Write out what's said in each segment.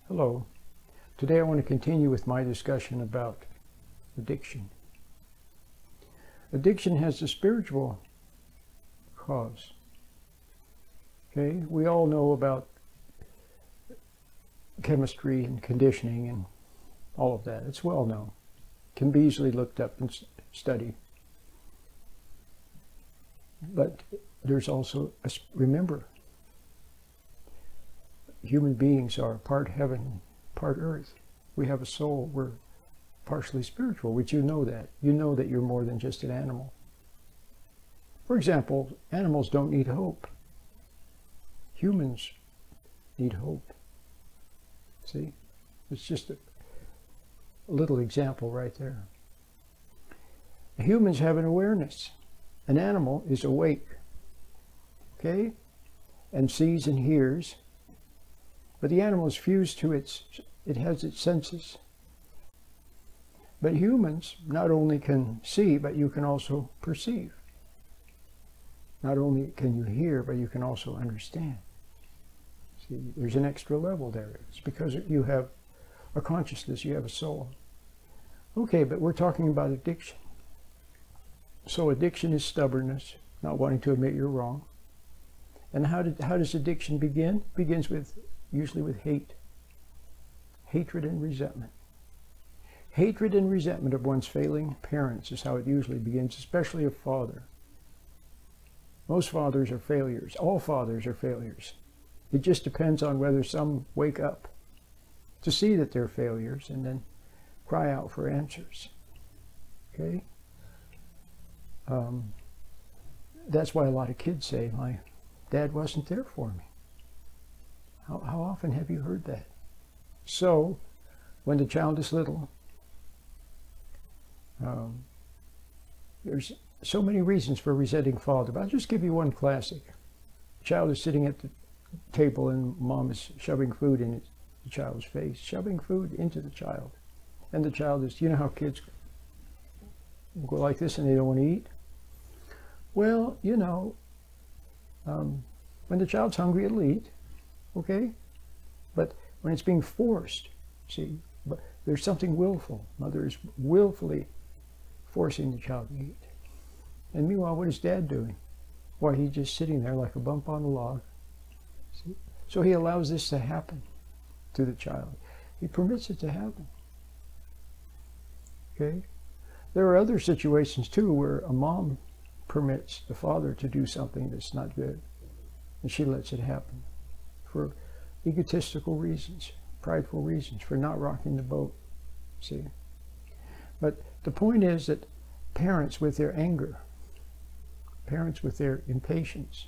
Hello. Today I want to continue with my discussion about addiction. Addiction has a spiritual cause. Okay, we all know about chemistry and conditioning and all of that. It's well known. Can be easily looked up and studied. But there's also, remember, human beings are part heaven, part earth. We have a soul. We're partially spiritual, which you know that. You know that you're more than just an animal. For example, animals don't need hope. Humans need hope. See? It's just a little example right there. Humans have an awareness. An animal is awake, okay, and sees and hears. But the animal is fused to it has its senses. But humans not only can see, but you can also perceive. Not only can you hear, but you can also understand. See, there's an extra level there. It's because you have a consciousness, you have a soul. Okay, but we're talking about addiction. So addiction is stubbornness, not wanting to admit you're wrong. And how does addiction begin? It begins usually with hate. Hatred and resentment. Hatred and resentment of one's failing parents is how it usually begins, especially a father. Most fathers are failures. All fathers are failures. It just depends on whether some wake up to see that they're failures and then cry out for answers. Okay? That's why a lot of kids say, my dad wasn't there for me. How often have you heard that? So, when the child is little, there's so many reasons for resenting father, but I'll just give you one classic. The child is sitting at the table and mom is shoving food in the child's face, shoving food into the child. And the child is, you know how kids go like this and they don't want to eat? Well, you know, when the child's hungry, it'll eat, okay? But when it's being forced, see, but there's something willful. Mother is willfully forcing the child to eat. And meanwhile, what is dad doing? Why, he's just sitting there like a bump on a log. See? So he allows this to happen to the child. He permits it to happen. Okay? There are other situations too where a mom permits the father to do something that's not good, and she lets it happen for egotistical reasons, prideful reasons, for not rocking the boat. See? But the point is that parents with their anger, parents with their impatience,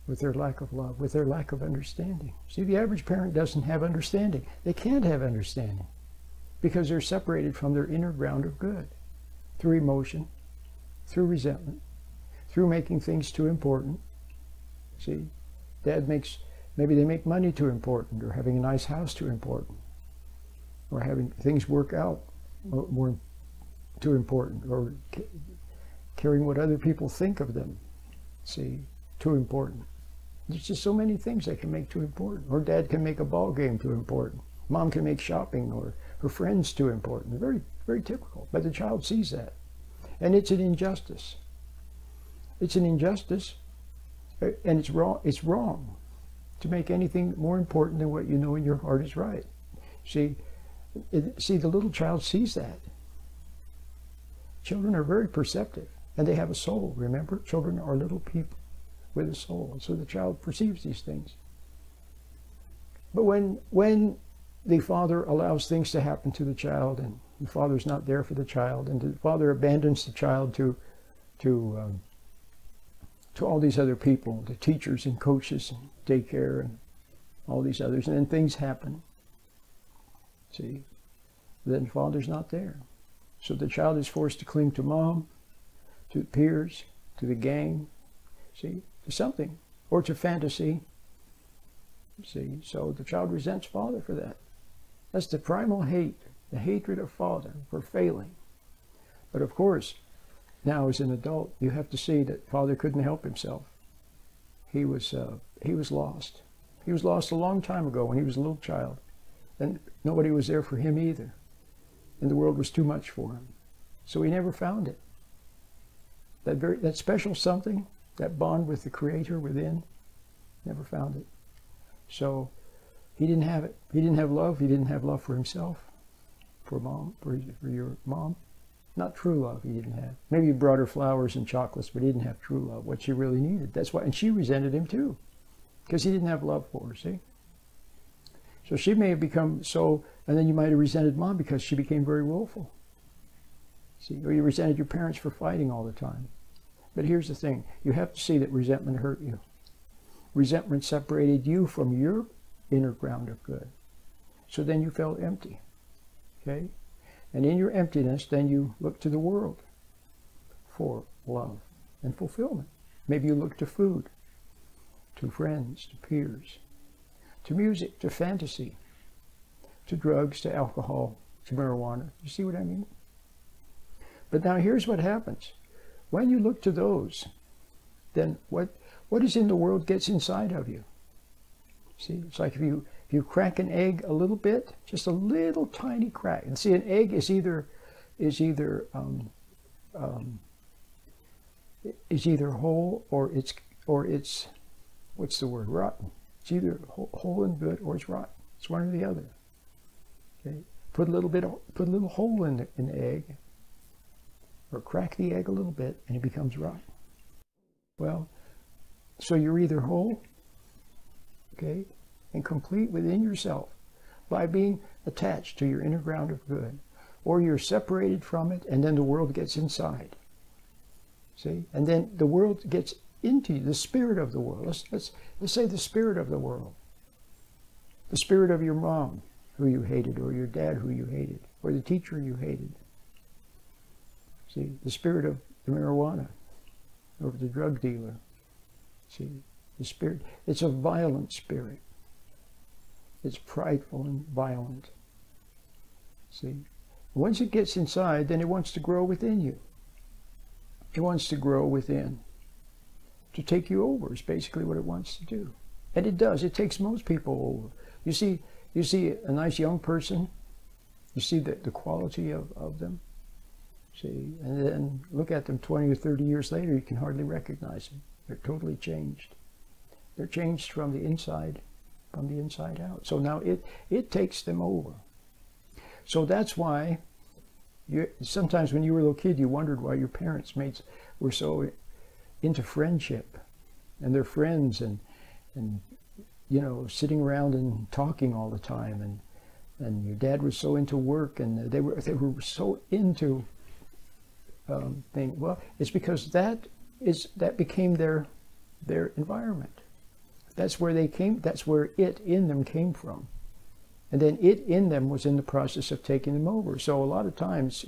with their lack of love, with their lack of understanding. See, the average parent doesn't have understanding. They can't have understanding because they're separated from their inner ground of good through emotion, through resentment, through making things too important. See, maybe they make money too important, or having a nice house too important, or having things work out more too important, or caring what other people think of them, see, too important. There's just so many things they can make too important. Or dad can make a ball game too important. Mom can make shopping or her friends too important. Very, very typical. But the child sees that. And it's an injustice. It's an injustice, and it's wrong. It's wrong to make anything more important than what you know in your heart is right. See, the little child sees that. Children are very perceptive, and they have a soul. Remember, children are little people with a soul. So the child perceives these things. But when the father allows things to happen to the child, and the father's not there for the child, and the father abandons the child to all these other people, the teachers and coaches and daycare and all these others, and then things happen. See, then father's not there. So the child is forced to cling to mom, to peers, to the gang, see, to something, or to fantasy. See, so the child resents father for that. That's the primal hate, the hatred of father for failing. But of course, now as an adult, you have to see that father couldn't help himself. He was lost. He was lost a long time ago when he was a little child. And nobody was there for him either. And the world was too much for him. So he never found it. That special something, that bond with the Creator within, never found it. So he didn't have it. He didn't have love. He didn't have love for himself, for your mom. Not true love he didn't have. Maybe he brought her flowers and chocolates, but he didn't have true love, what she really needed. That's why, and she resented him too, because he didn't have love for her, see? So she may have become so, and then you might have resented mom because she became very willful. See, or you resented your parents for fighting all the time. But here's the thing, you have to see that resentment hurt you. Resentment separated you from your inner ground of good. So then you felt empty, okay? And in your emptiness, then you look to the world for love and fulfillment. Maybe you look to food, to friends, to peers, to music, to fantasy, to drugs, to alcohol, to marijuana. You see what I mean? But now here's what happens. When you look to those, then what is in the world gets inside of you. See, it's like if you crack an egg a little bit, just a little tiny crack. And see, an egg is either whole or it's what's the word, rotten. It's either whole and good or it's rotten. It's one or the other. Okay, put a little hole in the egg, or crack the egg a little bit, and it becomes rotten. Well, so you're either whole, okay, and complete within yourself by being attached to your inner ground of good, or you're separated from it, and then the world gets inside. See, and then the world gets into you, the spirit of the world. Let's say the spirit of the world, the spirit of your mom, who you hated, or your dad, who you hated, or the teacher you hated. See, the spirit of the marijuana, or the drug dealer. See, the spirit, it's a violent spirit. It's prideful and violent. See, once it gets inside, then it wants to grow within you. It wants to grow within, to take you over is basically what it wants to do. And it does. It takes most people over. You see a nice young person, you see the quality of them. See, and then look at them 20 or 30 years later, you can hardly recognize them. They're totally changed. They're changed from the inside out. So now it takes them over. So that's why sometimes when you were a little kid, you wondered why your parents were so into friendship and their friends and you know, sitting around and talking all the time, and your dad was so into work, and they were so into thing. Well, it's because that became their environment. That's where they came. That's where it in them came from, and then it in them was in the process of taking them over. So a lot of times,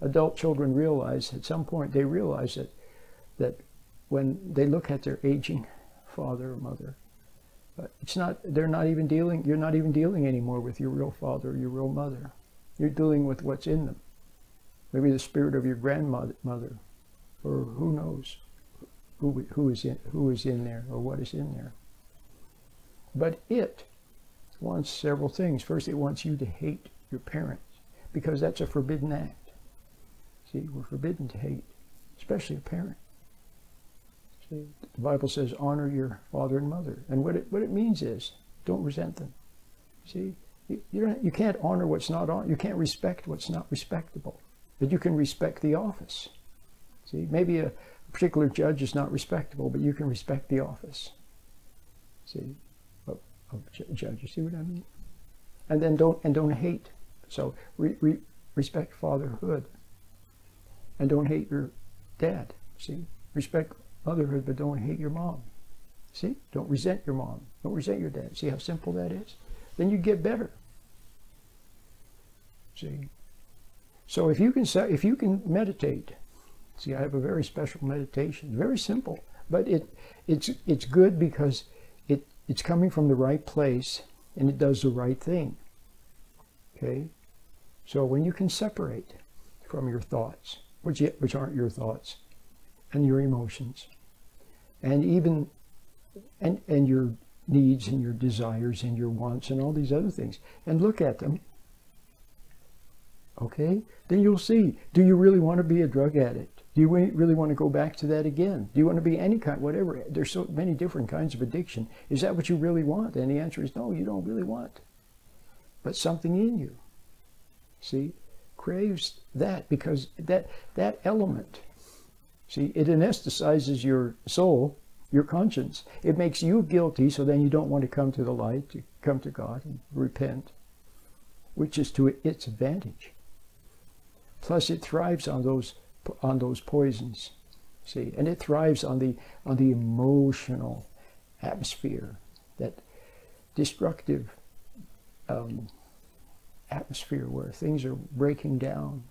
adult children realize at some point that when they look at their aging father or mother, you're not even dealing anymore with your real father or your real mother. You're dealing with what's in them. Maybe the spirit of your grandmother, or who knows who is in there or what is in there. But it wants several things. First, it wants you to hate your parents, because that's a forbidden act. See, we're forbidden to hate, especially a parent. See, the Bible says, honor your father and mother. And what it means is, don't resent them. See, you can't honor what's not on. You can't respect what's not respectable. But you can respect the office. See, maybe a particular judge is not respectable, but you can respect the office. See, of judge. You see what I mean? And then don't hate. So respect fatherhood, and don't hate your dad. See, respect motherhood, but don't hate your mom. See, don't resent your mom. Don't resent your dad. See how simple that is? Then you get better. See. So if you can meditate, see, I have a very special meditation, very simple, but it's good because it's coming from the right place and it does the right thing. Okay, so when you can separate from your thoughts, which aren't your thoughts, and your emotions, and even and your needs and your desires and your wants and all these other things, and look at them, okay, then you'll see, do you really want to be a drug addict? Do you really want to go back to that again? Do you want to be any kind, whatever? There's so many different kinds of addiction. Is that what you really want? And the answer is no, you don't really want. But something in you, see, craves that, because that element, see, it anesthetizes your soul, your conscience. It makes you guilty, so then you don't want to come to the light, to come to God and repent, which is to its advantage. Plus, it thrives on those poisons, see, and it thrives on the emotional atmosphere, that destructive atmosphere where things are breaking down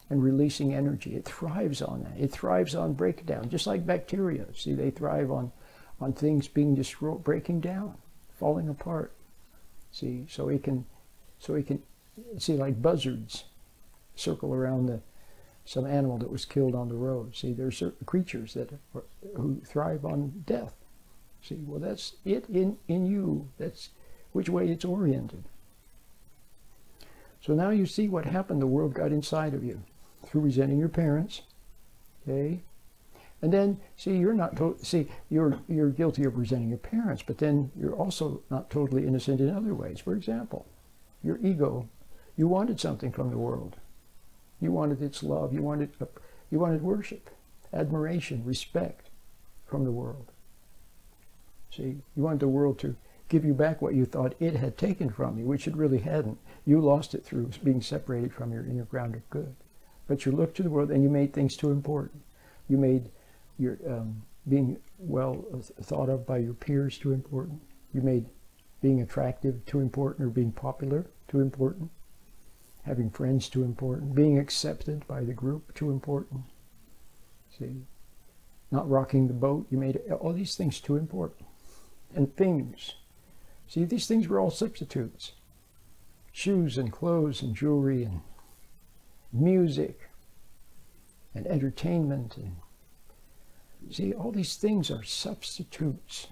and releasing energy. It thrives on that. It thrives on breakdown, just like bacteria. See, they thrive on things being destroyed, breaking down, falling apart. See, so it can see, like buzzards circle around some animal that was killed on the road. See, there are certain creatures who thrive on death. See, well, that's it in you. That's which way it's oriented. So now you see what happened. The world got inside of you through resenting your parents, okay? And then, see, you're guilty of resenting your parents, but then you're also not totally innocent in other ways. For example, your ego, you wanted something from the world. You wanted its love. You wanted worship, admiration, respect from the world. See, you wanted the world to give you back what you thought it had taken from you, which it really hadn't. You lost it through being separated from your inner ground of good. But you looked to the world and you made things too important. You made your being well thought of by your peers too important. You made being attractive too important, or being popular too important. Having friends too important. Being accepted by the group too important. See, not rocking the boat. You made all these things too important. And things. See, these things were all substitutes. Shoes and clothes and jewelry and music and entertainment. And see, all these things are substitutes.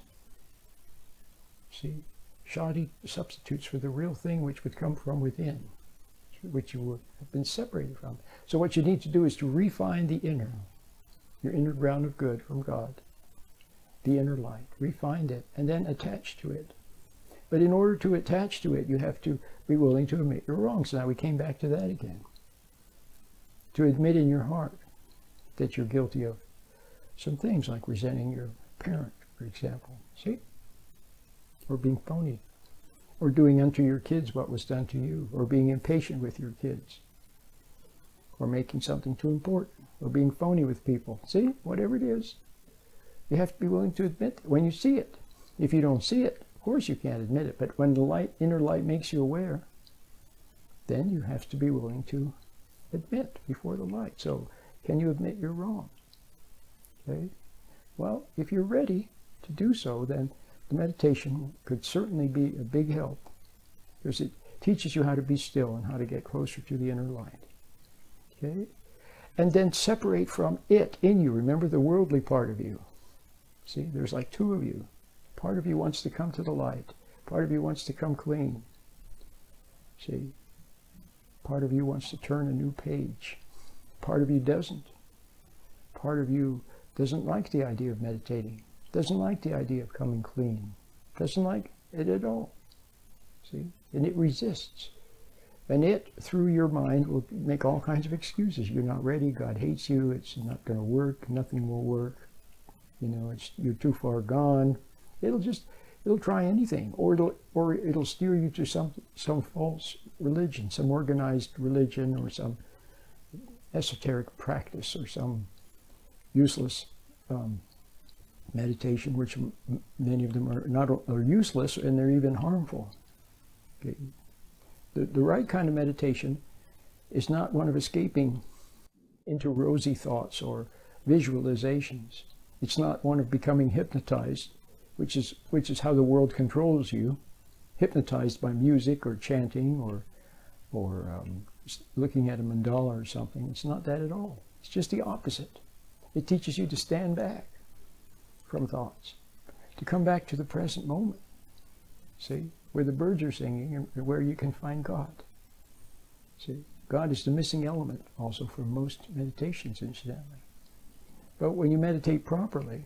See, shoddy substitutes for the real thing which would come from within, which you would have been separated from. So what you need to do is to refine the inner, your inner ground of good from God, the inner light. Refine it and then attach to it. But in order to attach to it, you have to be willing to admit you're wrong. So now we came back to that again. To admit in your heart that you're guilty of some things, like resenting your parent, for example. See? Or being phony. Or doing unto your kids what was done to you. Or being impatient with your kids. Or making something too important. Or being phony with people. See? Whatever it is. You have to be willing to admit when you see it. If you don't see it, of course you can't admit it. But when the light, inner light makes you aware, then you have to be willing to admit before the light. So, can you admit you're wrong? Okay? Well, if you're ready to do so, then the meditation could certainly be a big help, because it teaches you how to be still and how to get closer to the inner light. Okay? And then separate from it in you. Remember the worldly part of you. See, there's like two of you. Part of you wants to come to the light. Part of you wants to come clean. See, part of you wants to turn a new page. Part of you doesn't. Part of you doesn't like the idea of meditating. Doesn't like the idea of coming clean. Doesn't like it at all. See, and it resists. And it, through your mind, will make all kinds of excuses. You're not ready. God hates you. It's not going to work. Nothing will work. You know, you're too far gone. It'll try anything, or it'll steer you to some false religion, some organized religion, or some esoteric practice, or some useless meditation, which many of them are useless, and they're even harmful. Okay. The right kind of meditation is not one of escaping into rosy thoughts or visualizations. It's not one of becoming hypnotized, which is how the world controls you, hypnotized by music or chanting or looking at a mandala or something. It's not that at all. It's just the opposite. It teaches you to stand back from thoughts, to come back to the present moment. See, where the birds are singing and where you can find God. See, God is the missing element also for most meditations, incidentally. But when you meditate properly,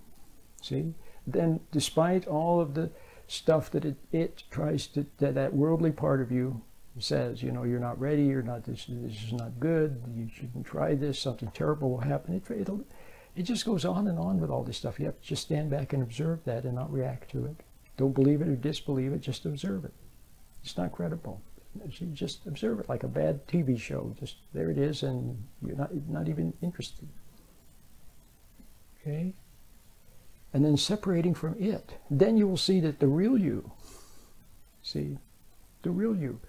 see, then despite all of the stuff that it tries to, that worldly part of you says, you know, you're not ready, you're not, this is not good, you shouldn't try this, something terrible will happen. It just goes on and on with all this stuff. You have to just stand back and observe that and not react to it. Don't believe it or disbelieve it, just observe it. It's not credible. You just observe it like a bad TV show. Just there it is, and you're not even interested. Okay? And then separating from it, then you will see that the real you, see, the real you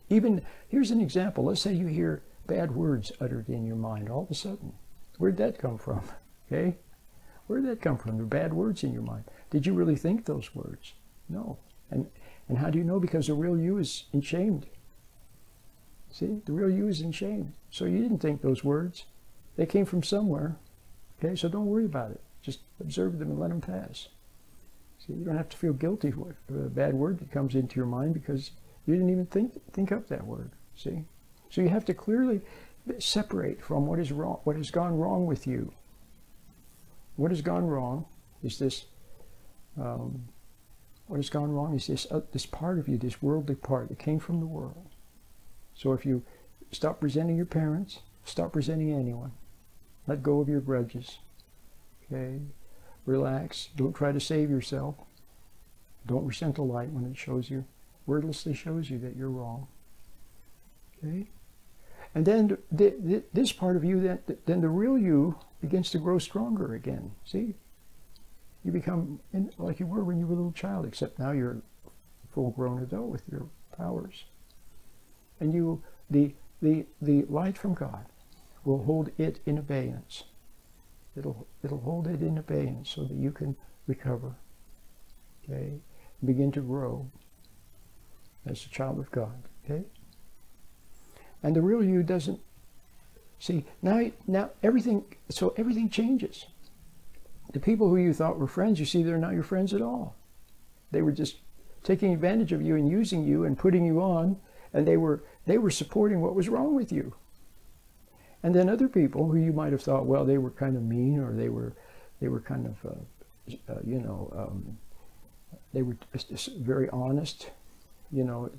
even, here's an example. Let's say you hear bad words uttered in your mind all of a sudden. Where'd that come from? Okay? Where'd that come from? The bad words in your mind. Did you really think those words? No. And how do you know? Because the real you is ashamed. See, the real you is ashamed. So you didn't think those words. They came from somewhere. Okay, so don't worry about it. Just observe them and let them pass. See, you don't have to feel guilty for a bad word that comes into your mind because you didn't even think up that word. See, so you have to clearly separate from what is wrong, what has gone wrong with you. What has gone wrong is this. What has gone wrong is this part of you, this worldly part that came from the world. So if you stop resenting your parents, stop resenting anyone. Let go of your grudges. Okay? Relax. Don't try to save yourself. Don't resent the light when it shows you, wordlessly shows you that you're wrong. Okay? And then this part of you, then the real you begins to grow stronger again. See? You become like you were when you were a little child, except now you're a full-grown adult with your powers. And the light from God will hold it in abeyance. It'll hold it in abeyance so that you can recover. Okay? And begin to grow as a child of God. Okay? And the real you doesn't see now everything changes. The people who you thought were friends, you see, they're not your friends at all. They were just taking advantage of you and using you and putting you on, and they were supporting what was wrong with you. And then other people who you might have thought, well, they were kind of mean, or they were kind of they were just very honest, you know,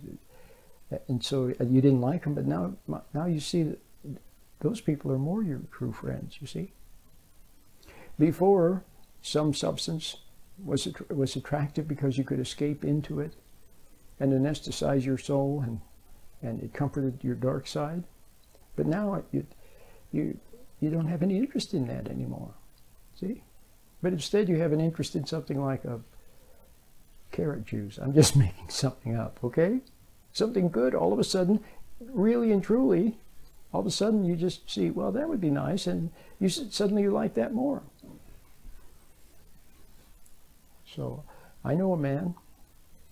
and so you didn't like them. But now you see that those people are more your true friends. You see. Before, some substance was attractive because you could escape into it and anesthetize your soul, and it comforted your dark side. But now you don't have any interest in that anymore. See? But instead you have an interest in something like a carrot juice. I'm just making something up, okay? Something good, all of a sudden, really and truly, all of a sudden you just see, well, that would be nice, and suddenly you like that more. So I know a man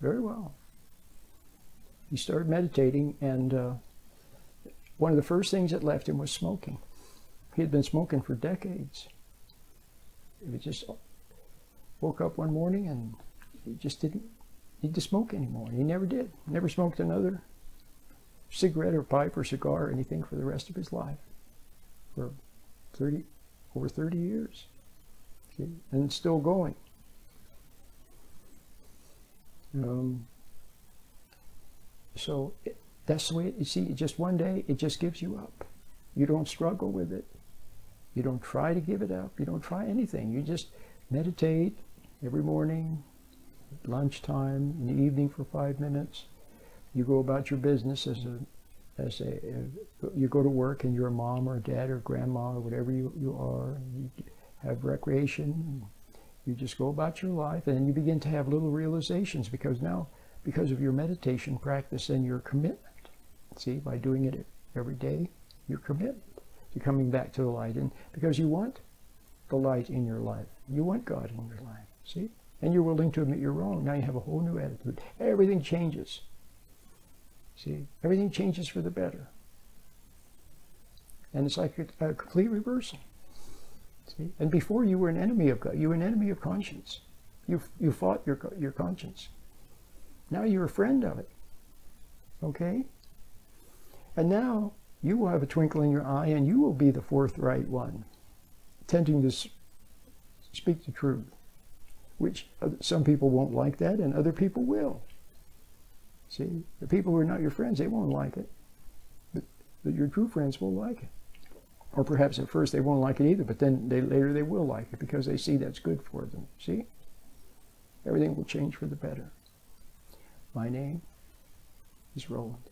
very well. He started meditating, and one of the first things that left him was smoking. He had been smoking for decades. He just woke up one morning and he just didn't need to smoke anymore. He never did. Never smoked another cigarette or pipe or cigar or anything for the rest of his life. For over 30 years. Okay? And it's still going. So that's the way, you see, just one day, it just gives you up. You don't struggle with it. You don't try to give it up. You don't try anything. You just meditate every morning, at lunchtime, in the evening for 5 minutes. You go about your business you go to work and you're a mom or a dad or grandma or whatever you are. And you have recreation. You just go about your life, and then you begin to have little realizations because of your meditation practice and your commitment. See, by doing it every day, your commitment to coming back to the light, and because you want the light in your life, you want God in your life. See, and you're willing to admit you're wrong. Now you have a whole new attitude. Everything changes. See, everything changes for the better, and it's like a complete reversal. See? And before you were an enemy of God, you were an enemy of conscience. You fought your conscience. Now you're a friend of it. Okay? And now you will have a twinkle in your eye, and you will be the forthright one, tending to speak the truth, which some people won't like that, and other people will. See, the people who are not your friends, they won't like it, but your true friends will like it. Or perhaps at first they won't like it either, but then later they will like it because they see that's good for them. See? Everything will change for the better. My name is Roland.